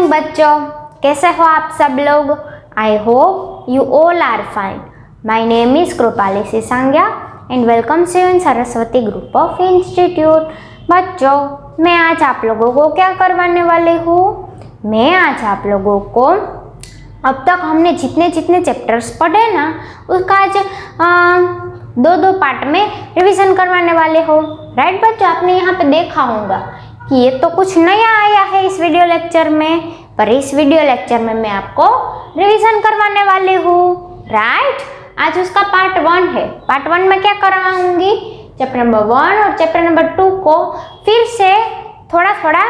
Morning बच्चों, कैसे हो आप सब लोग? I hope you all are fine. My name is Krupali Sisangya and welcome to in Saraswati group of institute. बच्चों, मैं आज आप लोगों को क्या करवाने वाली हूँ? मैं आज आप लोगों को अब तक हमने जितने जितने चैप्टर्स पढ़े ना, उसका आज दो पार्ट में रिवीजन करवाने वाले हो। राइट बच्चों, आपने यहाँ पे देखा होगा कि ये तो कुछ नया आया है इस वीडियो लेक्चर में, पर इस वीडियो लेक्चर में मैं आपको रिवीजन करवाने वाली हूँ। राइट, आज उसका पार्ट 1 है। पार्ट 1 में क्या करवाऊंगी? चैप्टर नंबर 1 और चैप्टर नंबर 2 को फिर से थोड़ा थोड़ा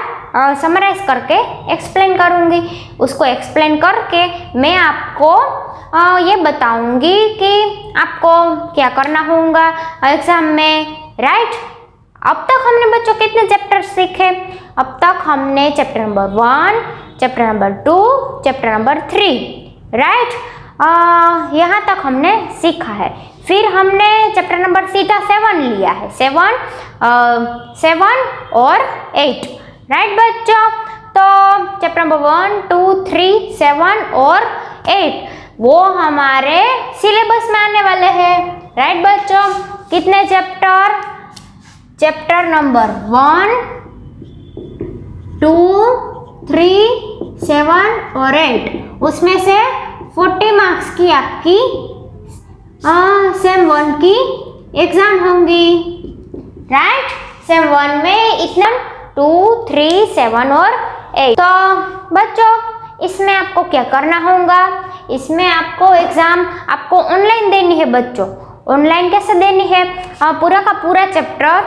समराइज करके एक्सप्लेन करूंगी। उसको एक्सप्लेन करके मैं आपको ये बताऊंगी कि आपको क्या करना होगा एग्जाम में। राइट, अब तक हमने बच्चों कितने चैप्टर सीखे? अब तक हमने chapter number 1, chapter number 2, chapter number 3, right, यहाँ तक हमने सीखा है। फिर हमने चैप्टर नंबर सीधा 7 लिया है, 7 और 8। राइट बच्चों, तो चैप्टर नंबर 1, 2, 3, 7 और 8 वो हमारे सिलेबस में आने वाले हैं। राइट बच्चों, कितने चैप्टर? चैप्टर नंबर 1, 2, 3, 7 और 8, उसमें से 40 मार्क्स की आपकी सेम 1 की एग्जाम होंगी। राइट, सेम 1 में इतना 2, 3, 7 और 8। तो बच्चों, इसमें आपको क्या करना होगा? इसमें आपको एग्जाम आपको ऑनलाइन देनी है बच्चों। ऑनलाइन कैसे देनी है? पूरा का पूरा चैप्टर,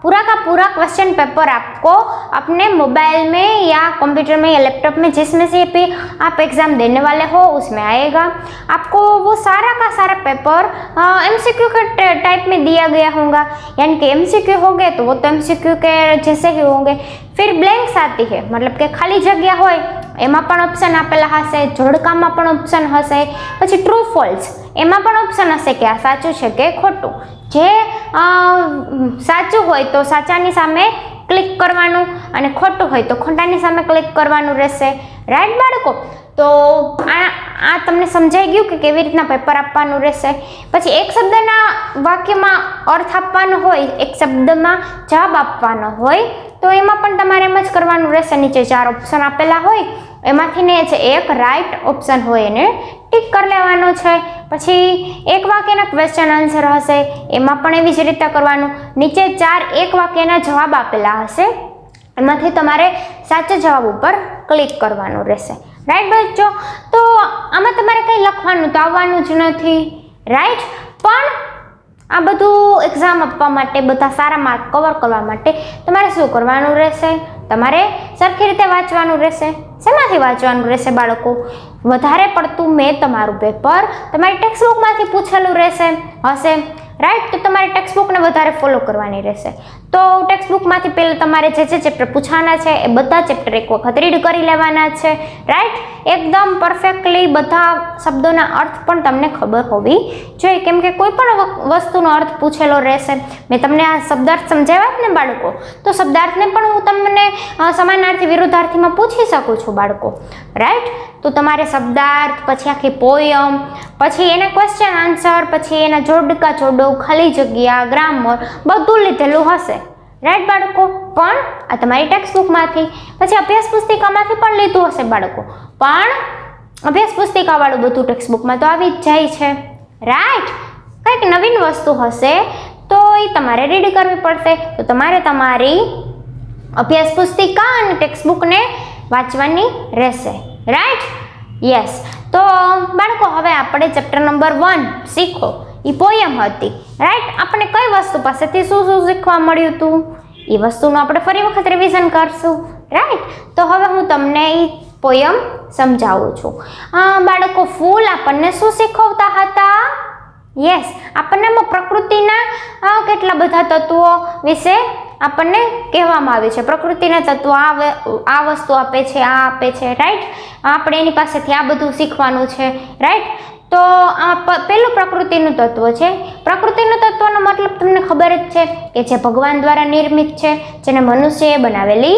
पूरा का पूरा क्वेश्चन पेपर आपको अपने मोबाइल में या कंप्यूटर में या लैपटॉप में, जिसमें से भी आप एग्ज़ाम देने वाले हो उसमें आएगा। आपको वो सारा का सारा पेपर एमसीक्यू के टाइप में दिया गया होगा, यानी कि एमसीक्यू हो गए तो वो तो एमसीक्यू के जैसे ही होंगे। फिर ब्लैंक्स आती है, मतलब कि खाली जगह होय एमां पण ऑप्शन आपेला हशे, जोड़कामां पण ऑप्शन हशे, पछी ट्रू फॉल्स एमां पण ऑप्शन हशे कि आ साचुं छे के खोटुं। जे साचुं होय तो साचानी सामे क्लिक करवानुं अने खोटुं होय तो खोटानी सामे क्लिक करवानुं रहेशे। राइट बाळको, तो आ तमने समजाई गयुं कि केवी रीतना पेपर आपवानुं रहेशे। पछी एक शब्दना वाक्यमां अर्थ आपवानो होय, एक शब्दमां जवाब आपवानो होय तो एमां पण तमारे एम ज करवानुं रहेशे। नीचे 4 ऑप्शन आपेला होय, एमांथी ने एक राइट ऑप्शन होय एने टिक कर लेवानो छे। पछी एक वाक्यना क्वेश्चन आंसर हशे, एमां पण एवी ज रीते करवानुं। नीचे 4 एक वाक्यना जवाब आपेला हशे, एमांथी तमारे साचा जवाब उपर क्लिक करवानुं रहेशे। राइट बच्चों, तो आमां तमारे कंई लखवानुं तो आववानुं ज नथी। राइट, पण आ बधुं एक्जाम आपवा माटे, बधा सारा मार्क कवर करवा माटे तमारे शुं करवानुं रहेशे? तमारे सरखी रीते वांचवानुं रहेशे। शेमांथी वांचवानुं रहेशे बाळको? वधारे पड़तुं में तमारुं पेपर तमारी टेक्स्टबुकमांथी पूछेलुं रहेशे हशे। राइट, तो तमारे टेक्स्टबुक ने वधारे फॉलो करवानी रहेशे। तो टेक्स्टबुकमांथी पहेला तमारे जे चेप्टर पूछवाना छे ए बधा चेप्टर एक वखत रीड करी लेवाना छे। राइट, एकदम परफेक्टली बधा शब्दोना अर्थ पण तमने खबर होवी जोईए, केम के कोई पण वस्तुनो अर्थ पूछेलो रहेशे। मैं तमने आ शब्दार्थ समजाव्या ने बाळको, तो शब्दार्थ ने पण हुं तमने समानार्थी विरुद्धार्थी में पूछी सकूं छुं बाळको। राइट, तो तमारे शब्दार्थ, पछी आखी पोयम, पछी एना क्वेश्चन आंसर, पछी एना जोड़का जोड़ो, खाली जग्या, ग्रामर बधुं लीधेलुं हशे। राइट बाळको, पण आ तमारी टेक्स्टबुकमांथी, पछी अभ्यास पुस्तिकामांथी पण लीधुं हशे बाळको, पण अभ्यास पुस्तिकावाळुं बधुं टेक्स्टबुकमां तो आवी ज जाय छे। राइट, कंईक नवीन वस्तु हशे तो ए तमारे रीड करवी पड़शे। तो तमारे तमारी अभ्यास पुस्तिका अने टेक्स्टबुक ने वांचवानी रहेशे। Right, yes. तो बाळको, हवे आपणे चेप्टर नंबर 1 शीखो, ई पोयम हती। राइट, आपणे कई वस्तु पासेथी शुं शुं शीखवा मळ्युं हतुं ए वस्तुनुं आपणे फरी वखत रिविजन करशुं। राइट, तो हवे हुं तमने ई पोयम समजावुं छुं। बाळको, फूल आपणने शुं शीखवता हता? यस, आपणने प्रकृतिना केटला बधा तत्वो विશે આપણને કહેવામાં આવે છે। પ્રકૃતિના તત્વો આ વસ્તુ આપે છે, આ આપે છે। રાઈટ, આપણે એની પાસેથી આ બધું શીખવાનું છે। રાઈટ, તો આ પહેલું પ્રકૃતિનું તત્વ છે। પ્રકૃતિનું તત્વનો મતલબ તમને ખબર જ છે કે જે ભગવાન દ્વારા નિર્મિત છે, જેને મનુષ્યએ બનાવેલી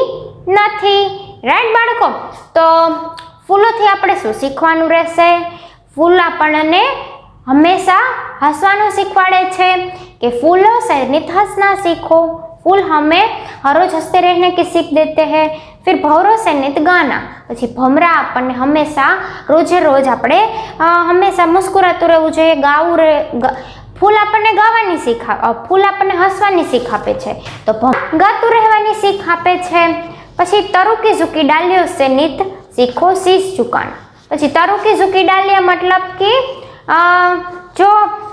નથી। રાઈટ બાળકો? તો ફૂલોથી આપણે શું શીખવાનું રહેશે? ફૂલ આપણને हमेशा हंसवानु सीखवाड़े छे कि फूलों से नित हंसना सीखो। फूल हमें हर रोज हंसते रहने की सीख देते हैं। फिर भवरों से नित गाना, पछी भमरा अपन हमेशा रोजे रोज आपणे हमेशा मुस्कुरातुं रहेवुं जोईए, गावुं फूल आपने गावानी सीख फूल आपने हंसवानी सीख आपे छे, तो गातुं रहेवानी सीख आपे छे। पछी तरु की झुकी डालियों से नित सीखो शीश झुकाना। पछी तरु की झुकी डालिया मतलब कि जो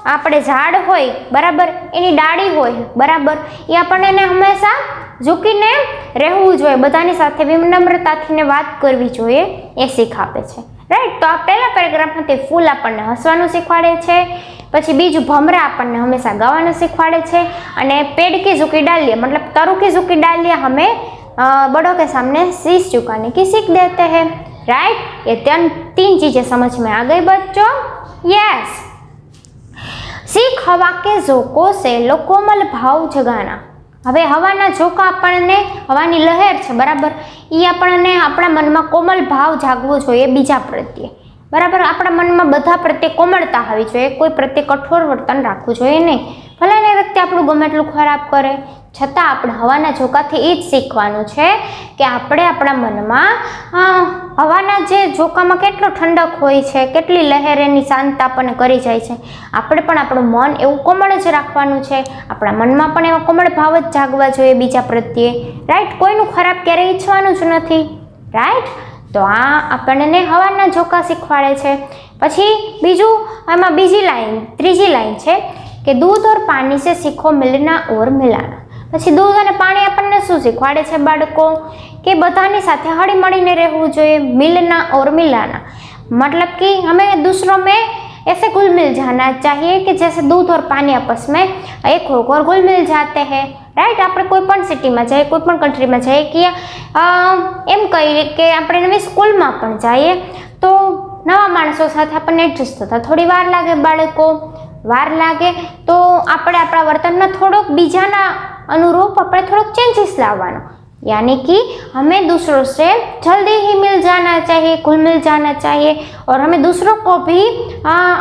આપણે ઝાડ હોય બરાબર, એની ડાળી હોય બરાબર, એ આપણને હંમેશા ઝૂકીને રહેવું જોઈએ, બધાની સાથે વિનમ્રતાથી ને વાત કરવી જોઈએ, એ શીખ આપે છે, રાઈટ? તો આ પહેલા પેરેગ્રાફમાં તે ફૂલ આપણને હસવાનું શીખવાડે છે, પછી બીજું ભમરા આપણને હંમેશા ગાવાનું શીખવાડે છે, અને पेड़ की झुकी डालियाँ मतलब तरु की झुकी डालियाँ हमें बड़ों के सामने शीश झुकाने की सीख देते हैं, राइट? ये तीन चीजें समझ में आ गई बच्चों? यस। सीख हवा के झोंकों से लो कोमल भाव जगाना। हवे हवाना झोंका आपणे हवानी लहर छे बराबर, ई आपणे आपणा मनमा कोमल भाव जागवो जोईए बीजा प्रत्ये, बराबर? आपणा मनमा बधा प्रत्ये कोमलता होवी जोईए, कोई प्रत्ये कठोर वर्तन राखवुं जोईए नहीं। भले ने व्यक्ति आपणुं गमे तेटલું खराब करे छतां આપણે હવાના ઝોકાથી એ જ શીખવાનું છે કે આપણે આપણા મનમાં હવાના જે ઝોકામાં કેટલો ઠંડક હોય છે, કેટલી લહેર એની શાંતતા આપણને કરી જાય છે, આપણે પણ આપણું મન એવું કોમળ જ રાખવાનું છે, આપણા મનમાં પણ એવા કોમળ ભાવ જ જાગવા જોઈએ બીજા પ્રત્યે, રાઈટ? કોઈનું ખરાબ ક્યારેય ઈચ્છવાનું જ નથી, રાઈટ? તો આ આપણને હવાના ઝોકા શીખવાડે છે। પછી બીજું આમાં બીજી લાઈન, ત્રીજી લાઈન છે કે दूध और पानी से सीखो मिलना और मिलाना। પછી दूध અને પાણી આપણને શું શીખવાડે છે બાળકો? કે બધાની સાથે હળી મળીને રહેવું જોઈએ, मिलना और मिलाना मतलब कि हमें दूसरों में ऐसे घुल मिल जाना चाहिए कि जैसे दूध और पानी आपस में एक होकर घुल मिल जाते हैं, राइट? આપણે કોઈ પણ સિટીમાં જઈએ, કોઈ પણ કન્ટ્રીમાં જઈએ કે એમ કહીએ કે આપણે નવી સ્કૂલમાં પણ જઈએ તો નવા માણસો સાથે આપણને એડજસ્ટ થતા થોડી વાર લાગે બાળકો, વાર लागे तो આપણે આપણા વર્તનમાં થોડોક બીજાના अनुरूप આપણે થોડોક चेंजेस लावવાનો, यानी कि हमें दूसरों से जल्दी ही मिल जाना चाहिए, घुल मिल जाना चाहिए, और हमें दूसरों को भी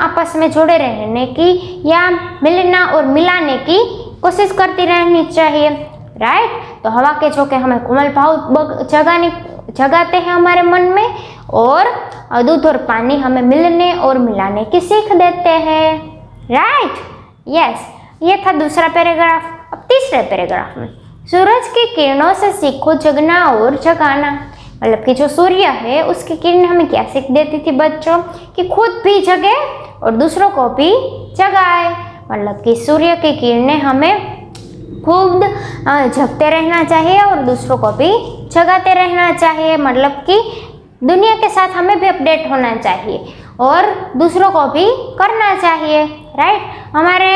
आपस में जोड़े रहने की या मिलना और मिलाने की कोशिश करती रहनी चाहिए, राइट? तो हवा के झोंके हमें कोमल भाव जगाते हैं हमारे मन में, और दूध और पानी हमें मिलने और मिलाने की सीख देते हैं, राइट? यस। ये था दूसरा पैराग्राफ। अब तीसरे पैराग्राफ में सूरज की किरणों से सीखो जगना और जगाना, मतलब कि जो सूर्य है उसकी किरणें हमें क्या सीख देती थी बच्चों? कि खुद भी जगे और दूसरों को भी जगाए, मतलब कि सूर्य की किरणें हमें खुद जगते रहना चाहिए और दूसरों को भी जगाते रहना चाहिए, मतलब कि दुनिया के साथ हमें भी अपडेट होना चाहिए और दूसरों को भी करना चाहिए, राइट? हमारे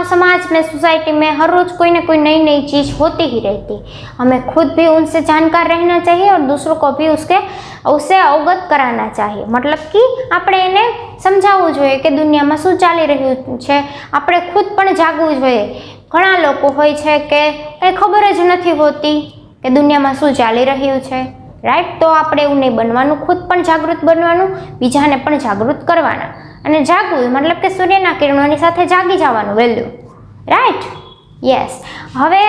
समाज में, सोसाइटी में हर रोज़ कोई ना कोई नई नई चीज़ होती ही रहती, हमें खुद भी उनसे जानकार रहना चाहिए और दूसरों को भी उससे अवगत कराना चाहिए, मतलब कि આપણે એને સમજાવવું જોઈએ કે દુનિયામાં શું ચાલી રહ્યું છે, આપણે ખુદ પણ જાગવું જોઈએ। ઘણા લોકો હોય છે કે કંઈ ખબર જ નથી હોતી કે દુનિયામાં શું ચાલી રહ્યું છે, રાઈટ? તો આપણે એવું નહીં બનવાનું, ખુદ પણ જાગૃત બનવાનું, બીજાને પણ જાગૃત કરવાના, અને જાગવું મતલબ કે સૂર્યના કિરણોની સાથે જાગી જવાનું વહેલું, રાઈટ? યસ। હવે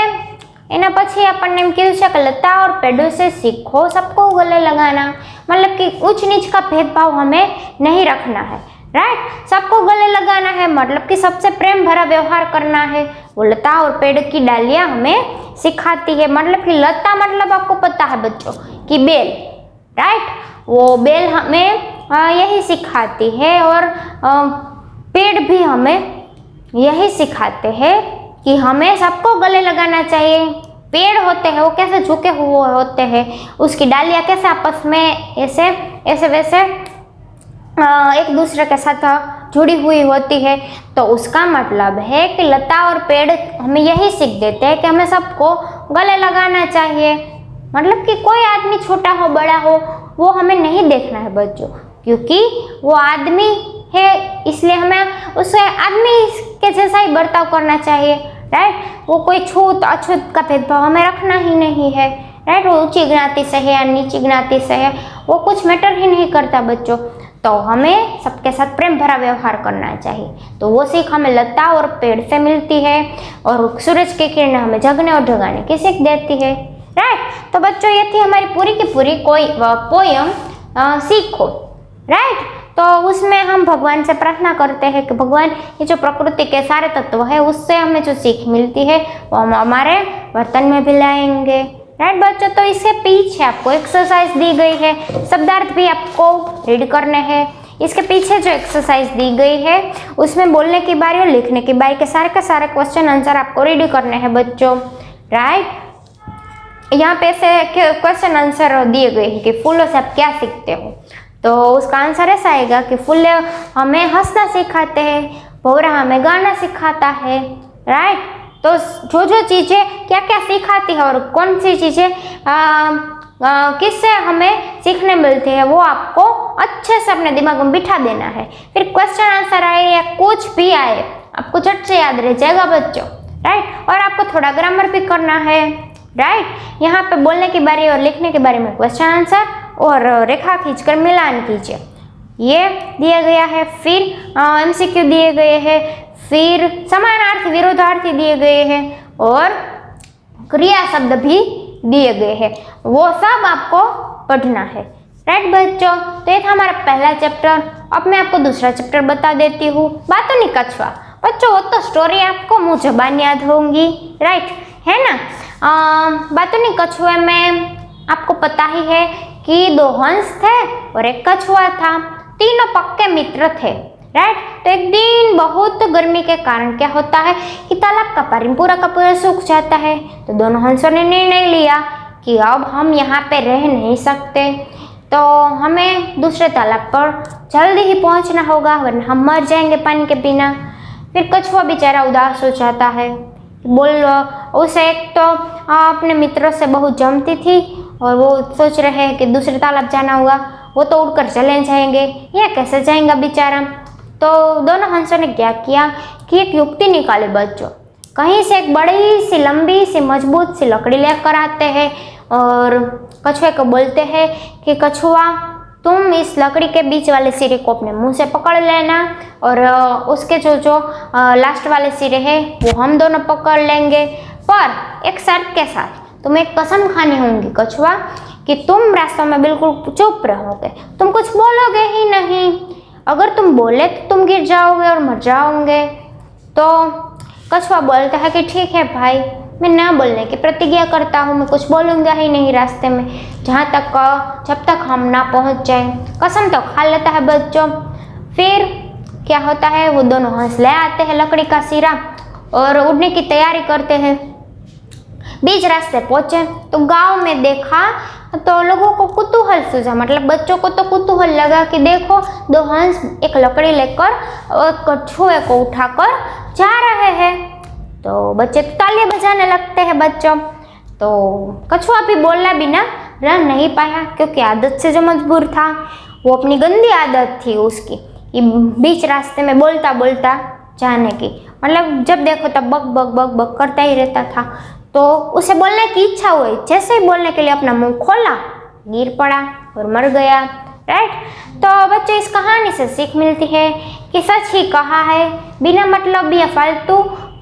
એના પછી આપણને એમ કીધું છે કે लता और पेड़ों से सीखो सबको गले लगाना, मतलब कि ऊंच नीच का भेदभाव हमें नहीं रखना है, राइट? सबको गले लगाना है मतलब कि सबसे प्रेम भरा व्यवहार करना है। वो लता और पेड़ की डालियाँ हमें सिखाती है, मतलब कि लता मतलब आपको पता है बच्चों कि बेल, राइट? वो बेल हमें यही सिखाती है, और पेड़ भी हमें यही सिखाते हैं कि हमें सबको गले लगाना चाहिए। पेड़ होते हैं वो कैसे झुके हुए होते हैं, उसकी डालियाँ कैसे आपस में ऐसे ऐसे वैसे एक दूसरे के साथ जुड़ी हुई होती है, तो उसका मतलब है कि लता और पेड़ हमें यही सीख देते हैं कि हमें सबको गले लगाना चाहिए, मतलब कि कोई आदमी छोटा हो बड़ा हो वो हमें नहीं देखना है बच्चों, क्योंकि वो आदमी है इसलिए हमें उससे आदमी के जैसा ही बर्ताव करना चाहिए, राइट? वो कोई छूत अछूत का भेदभाव हमें रखना ही नहीं है, राइट। वो ऊंची ज्ञाति से है या नीची ज्ञाति से है वो कुछ मैटर ही नहीं करता बच्चों। तो हमें सबके साथ प्रेम भरा व्यवहार करना चाहिए। तो वो सीख हमें लता और पेड़ से मिलती है और सूरज की किरणें हमें जगने और जगाने की सीख देती है, राइट। तो बच्चों ये थी हमारी पूरी की पूरी कोई पोयम सीखो, राइट। तो उसमें हम भगवान से प्रार्थना करते हैं कि भगवान ये जो प्रकृति के सारे तत्व है उससे हमें जो सीख मिलती है वो हम हमारे वर्तन में भी लाएंगे, राइट बच्चों। तो इसके पीछे आपको एक्सरसाइज दी गई है, शब्दार्थ भी आपको रीड करने हैं। इसके पीछे जो एक्सरसाइज दी गई है उसमें बोलने की बारी और लिखने की बारी के सारे क्वेश्चन आंसर आपको रीड करने हैं बच्चों, राइट। यहाँ पे ऐसे क्वेश्चन आंसर दिए गए हैं कि फूलों से आप क्या सीखते हो। तो उसका आंसर ऐसा आएगा कि फूल हमें हंसना सिखाते हैं, भौरा हमें गाना सिखाता है, राइट। तो जो चीज़ें क्या क्या सिखाती है और कौन सी चीज़ें किससे हमें सीखने मिलती है वो आपको अच्छे से अपने दिमाग में बिठा देना है। फिर क्वेश्चन आंसर आए या कुछ भी आए आपको झट से याद रह जाएगा बच्चों, राइट। और आपको थोड़ा ग्रामर भी करना है, राइट। यहाँ पे बोलने की बारी और लिखने के बारे में क्वेश्चन आंसर और रेखा खींचकर मिलान कीजिए, ये दिया गया है। फिर एमसीक्यू दिए गए हैं, फिर समानार्थी विरोधार्थी दिए गए हैं और क्रिया शब्द भी दिए गए हैं, वो सब आपको पढ़ना है, राइट बच्चों। तो ये था हमारा पहला चैप्टर। अब मैं आपको दूसरा चैप्टर बता देती हूँ, बातोनी कछुआ। बच्चों वो तो स्टोरी आपको मुँह ज़बान याद होंगी, राइट, है ना। बातोनी कछुए में आपको पता ही है कि 2 हंस थे और एक कछुआ था, तीनों पक्के मित्र थे, राइट। तो एक दिन बहुत गर्मी के कारण क्या होता है कि तालाब का पानी पूरा का पूरा सूख जाता है। तो दोनों हंसों ने निर्णय लिया कि अब हम यहाँ पे रह नहीं सकते, तो हमें दूसरे तालाब पर जल्दी ही पहुँचना होगा वरना हम मर जाएंगे पानी के बिना। फिर कछुआ बेचारा उदास हो जाता है, बोल उसे एक तो अपने मित्रों से बहुत जमती थी और वो सोच रहे हैं कि दूसरे तालाब जाना होगा, वो तो उड़कर चले जाएंगे, यह कैसे जाएंगा बेचारा। तो दोनों हंसों ने क्या किया कि एक युक्ति निकाली बच्चों। कहीं से एक बड़ी सी लंबी सी मजबूत सी लकड़ी लेकर आते हैं और कछुए को बोलते हैं कि कछुआ तुम इस लकड़ी के बीच वाले सिरे को अपने मुंह से पकड़ लेना और उसके जो लास्ट वाले सिरे हैं वो हम दोनों पकड़ लेंगे, पर एक शर्त के साथ। तुम्हें एक कसम खानी होगी कछुआ कि तुम रास्ते में बिल्कुल चुप रहोगे, तुम कुछ बोलोगे ही नहीं। अगर तुम बोले तो तुम गिर जाओगे और मर जाओगे। तो कछुआ बोलता है कि ठीक है भाई, मैं ना बोलने की प्रतिज्ञा करता हूँ, मैं कुछ बोलूँगा ही नहीं रास्ते में जब तक हम ना पहुँच जाए। कसम तो खा लेता है बच्चों। फिर क्या होता है, वो दोनों हंस ले आते हैं लकड़ी का सिरा और उड़ने की तैयारी करते हैं। बीच रास्ते पहुँचे तो गांव में देखा तो लोगों को कुतूहल सूझा, मतलब बच्चों को तो कुतूहल लगा कि देखो 2 हंस एक लकड़ी लेकर कछुए को उठाकर जा रहे हैं। तो बच्चे तो तालियां बजाने लगते हैं बच्चों। तो कछुआ भी बोलना बिना रह नहीं पाया क्योंकि आदत से जो मजबूर था, वो अपनी गंदी आदत थी उसकी कि बीच रास्ते में बोलता बोलता जाने की, मतलब जब देखो तब बक बक बक बक करता ही रहता था। तो उसे बोलने की इच्छा हुई, जैसे ही बोलने के लिए अपना मुंह खोला गिर पड़ा और मर गया, राइट। तो बच्चे इस कहानी से सीख मिलती है कि सच ही कहा है, बिना मतलब या फालतू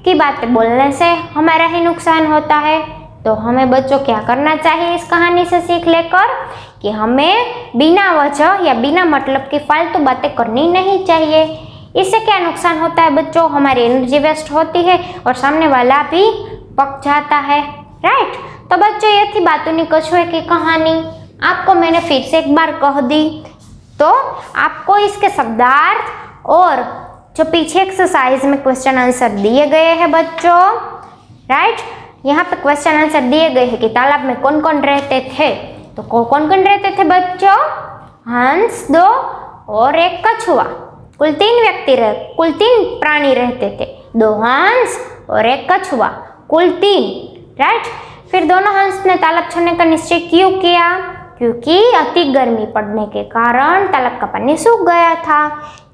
की बातें बोलने से हमारा ही नुकसान होता है। तो हमें बच्चों क्या करना चाहिए इस कहानी से सीख लेकर कि हमें बिना वजह या बिना मतलब की फालतू बातें करनी नहीं चाहिए। इससे क्या नुकसान होता है बच्चों, हमारी एनर्जी वेस्ट होती है और सामने वाला भी पक जाता है, राइट। तो बच्चों ये थी बातोनी कछुए की कहानी, आपको मैंने फिर से एक बार कह दी। तो आपको इसके शब्दार्थ और जो पीछे एक्सरसाइज में क्वेश्चन आंसर दिए गए हैं बच्चों, राइट। यहाँ पे क्वेश्चन आंसर दिए गए हैं कि तालाब में कौन कौन रहते थे। तो कौन कौन रहते थे बच्चों, हंस 2 और एक कछुआ, कुल 3 प्राणी रहते थे, 2 हंस और एक कछुआ, कुल 3, राइट। फिर दोनों हंस ने तालाब छोड़ने का निश्चय क्यों किया, क्योंकि अति गर्मी पड़ने के कारण तालाब का पानी सूख गया था।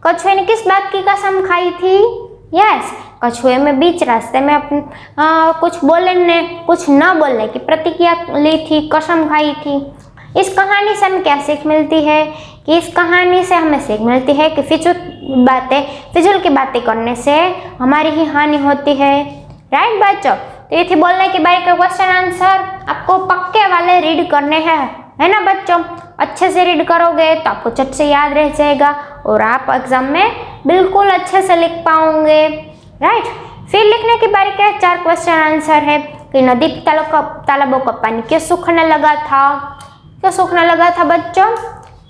कछुए ने किस बात की कसम खाई थी, यस, कछुए में बीच रास्ते में कुछ बोलने कुछ न बोलने की प्रतिज्ञा ली थी, कसम खाई थी। इस कहानी से हमें क्या सीख मिलती है कि इस कहानी से हमें सीख मिलती है कि फिजूल की बातें करने से हमारी ही हानि होती है। राइट बच्चों, तो ये थी बोलने की बारी का क्वेश्चन आंसर। आपको पक्के वाले रीड करने हैं, है ना बच्चों। अच्छे से रीड करोगे तो आपको चट से याद रह जाएगा और आप एग्जाम में बिल्कुल अच्छे से लिख पाओगे। राइट, फिर लिखने की बारी का 4 क्वेश्चन आंसर है कि नदी तालाबों का पानी क्यों सूखने लगा था। क्यों सूखने लगा था बच्चों?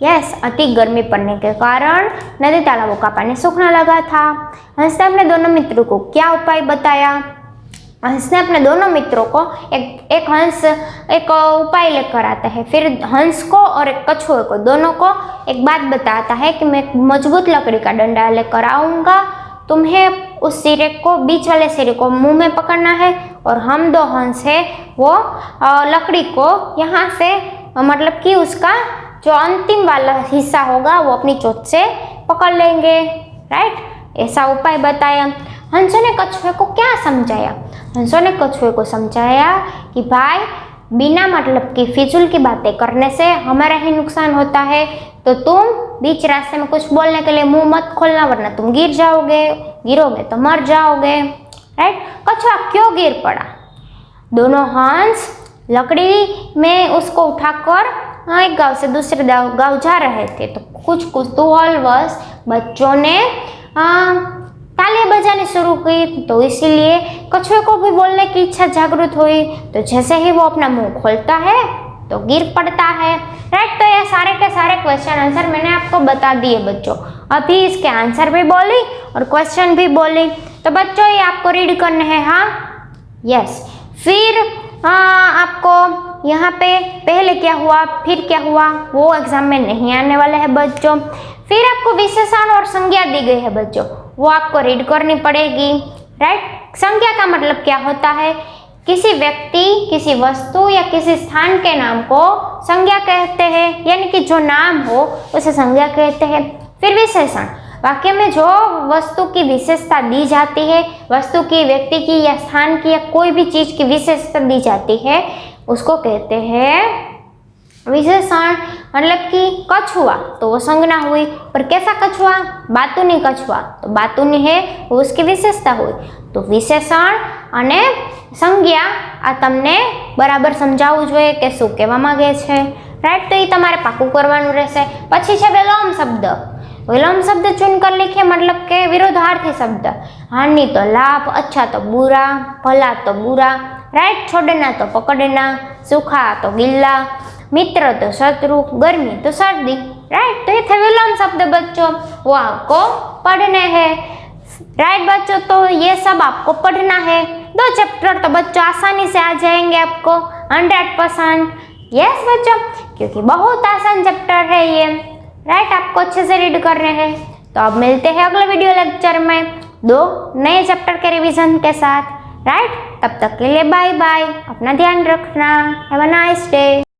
यस, अति गर्मी पड़ने के कारण नदी तालाबों का पानी सूखने लगा था। हंस ने अपने दोनों मित्रों को क्या उपाय बताया? हंस ने अपने दोनों मित्रों को एक उपाय लेकर आता है। फिर हंस को और एक कछुए को दोनों को एक बात बताता है कि मैं एक मजबूत लकड़ी का डंडा लेकर आऊँगा, तुम्हें उस सिरे को, बीच वाले सिरे को मुंह में पकड़ना है और हम 2 हंस है वो लकड़ी को यहाँ से मतलब कि उसका जो अंतिम वाला हिस्सा होगा वो अपनी चोंच से पकड़ लेंगे। राइट, ऐसा उपाय बताया। हंसों ने कछुए को क्या समझाया? हंसों ने कछुए को समझाया कि भाई बिना मतलब की फिजूल की बातें करने से हमारा ही नुकसान होता है, तो तुम बीच रास्ते में कुछ बोलने के लिए मुंह मत खोलना, वरना तुम गिरोगे तो मर जाओगे। राइट, कछुआ क्यों गिर पड़ा? दोनों हंस लकड़ी में उसको उठाकर एक गांव से दूसरे गांव जा रहे थे, तो कुछ कुतूहलवश बच्चों ने तालियां बजानी शुरू की, तो इसीलिए कछुए को भी बोलने की इच्छा जागृत हुई। तो जैसे ही वो अपना मुंह खोलता है तो गिर पड़ता है। राइट, तो ये सारे के सारे क्वेश्चन आंसर मैंने आपको बता दिए बच्चों। अभी इसके आंसर भी बोली और क्वेश्चन भी बोली, तो बच्चों ये आपको रीड करने हैं। हाँ, यस। फिर आपको यहाँ पे पहले क्या हुआ फिर क्या हुआ वो एग्जाम में नहीं आने वाला है बच्चों। फिर आपको विशेषण और संज्ञा दी गई है बच्चों, वो आपको रीड करनी पड़ेगी। राइट, संज्ञा का मतलब क्या होता है? किसी व्यक्ति, किसी वस्तु या किसी स्थान के नाम को संज्ञा कहते हैं, यानी कि जो नाम हो उसे संज्ञा कहते हैं। फिर विशेषण, वाक्य में जो वस्तु की विशेषता दी जाती है, वस्तु की, व्यक्ति की या स्थान की या कोई भी चीज की विशेषता दी जाती है, उसको कहते हैं विशेषण। मतलब कि कछुआ तो वो संज्ञा हुई, पर कैसा कछुआ? बातूनी कछुआ, तो बातूनी है वो उसकी विशेषता हुई। तो विशेषण અને સંજ્ઞા આ તમને બરાબર સમજાવવું જોઈએ કે શું કહેવા માંગે છે। રાઈટ, તો એ તમારે પાકું કરવાનું રહેશે। પછી છે વિલોમ શબ્દ। विलोम शब्द चुनकर लिखे, मतलब के विरोधार्थी शब्द। हानि तो लाभ, अच्छा तो बुरा, भला तो बुरा। राइट, छोड़ना तो पकड़ना, सूखा तो गिल्ला, मित्र तो शत्रु, गर्मी तो सर्दी। राइट, तो ये थे विलोम शब्द बच्चों, वो आपको पढ़ने हैं। राइट बच्चों, तो ये सब आपको पढ़ना है। 2 चैप्टर तो बच्चों आसानी से आ जाएंगे आपको 100%। यस बच्चों, क्योंकि बहुत आसान चैप्टर है ये। राइट, आपको अच्छे से रीड कर रहे हैं। तो अब मिलते हैं अगले वीडियो लेक्चर में 2 नए चैप्टर के रिवीजन के साथ। राइट, तब तक के लिए बाय बाय, अपना ध्यान रखना। Have a nice day.